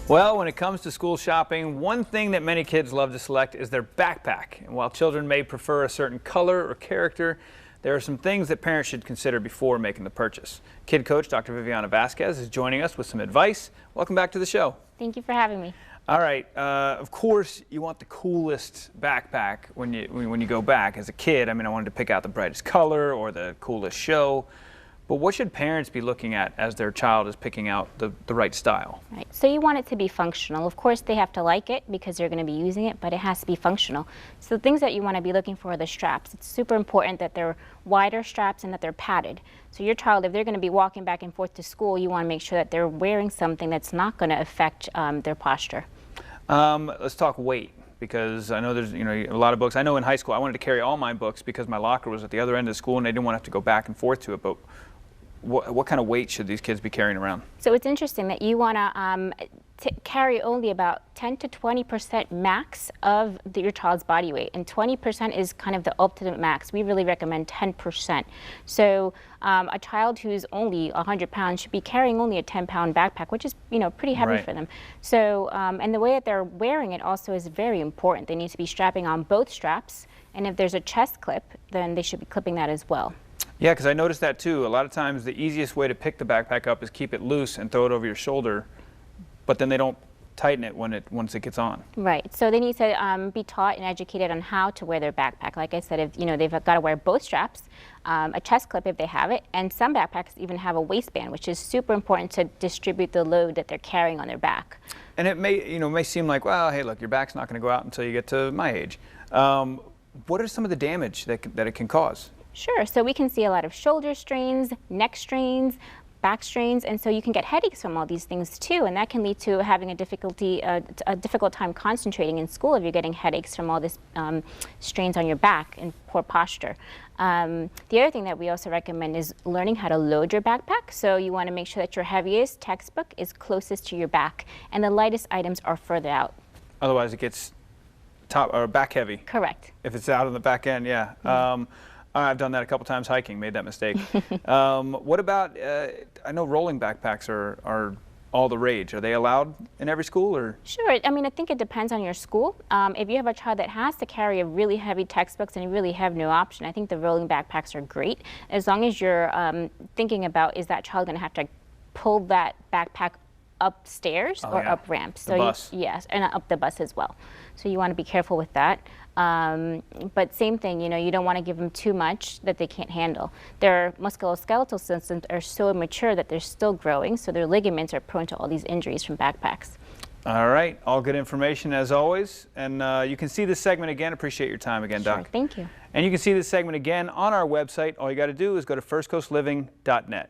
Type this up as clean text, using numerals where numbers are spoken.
Well, when it comes to school shopping, one thing that many kids love to select is their backpack. And while children may prefer a certain color or character, there are some things that parents should consider before making the purchase. Kid coach Dr. Viviana Vasquez is joining us with some advice. Welcome back to the show. Thank you for having me. All right, of course you want the coolest backpack when you go back. As a kid, I wanted to pick out the brightest color or the coolest show. But what should parents be looking at as their child is picking out the right style? Right. So you want it to be functional. Of course, they have to like it because they're going to be using it, but it has to be functional. So the things that you want to be looking for are the straps. It's super important that they're wider straps and that they're padded. So your child, if they're going to be walking back and forth to school, you want to make sure that they're wearing something that's not going to affect their posture. Let's talk weight, because I know there's a lot of books. I know in high school I wanted to carry all my books because my locker was at the other end of the school and I didn't want to have to go back and forth to it. But what kind of weight should these kids be carrying around? So it's interesting that you want to carry only about 10 to 20% max of your child's body weight, and 20% is kind of the ultimate max. We really recommend 10%. So a child who's only 100 pounds should be carrying only a 10-pound backpack, which is pretty heavy for them. So and the way that they're wearing it also is very important. They need to be strapping on both straps, and if there's a chest clip, then they should be clipping that as well. Yeah, because I noticed that too. A lot of times the easiest way to pick the backpack up is keep it loose and throw it over your shoulder, but then they don't tighten it once it gets on. Right. So they need to be taught and educated on how to wear their backpack. Like I said, if they've got to wear both straps, a chest clip if they have it, and some backpacks even have a waistband, which is super important to distribute the load that they're carrying on their back. And it may seem like, well, hey, look, your back's not going to go out until you get to my age. What are some of the damage that it can cause? Sure. So we can see a lot of shoulder strains, neck strains, back strains, and so you can get headaches from all these things too, and that can lead to having a difficult time concentrating in school if you're getting headaches from all this strains on your back and poor posture. The other thing that we also recommend is learning how to load your backpack. So you want to make sure that your heaviest textbook is closest to your back and the lightest items are further out. Otherwise it gets top or back heavy. Correct. If it's out on the back end, yeah. Mm-hmm. I've done that a couple times hiking, made that mistake. What about, I know rolling backpacks are all the rage. Are they allowed in every school? Or? Sure. I think it depends on your school. If you have a child that has to carry a really heavy textbooks and you really have no option, I think the rolling backpacks are great. As long as you're thinking about, is that child going to have to pull that backpack upstairs or up ramps? The bus. Yes, and up the bus as well. So you want to be careful with that. But same thing, you don't want to give them too much that they can't handle. Their musculoskeletal systems are so immature that they're still growing, so their ligaments are prone to all these injuries from backpacks. All right, all good information as always. And you can see this segment again. Appreciate your time again, Doc. Thank you. And you can see this segment again on our website. All you got to do is go to firstcoastliving.net.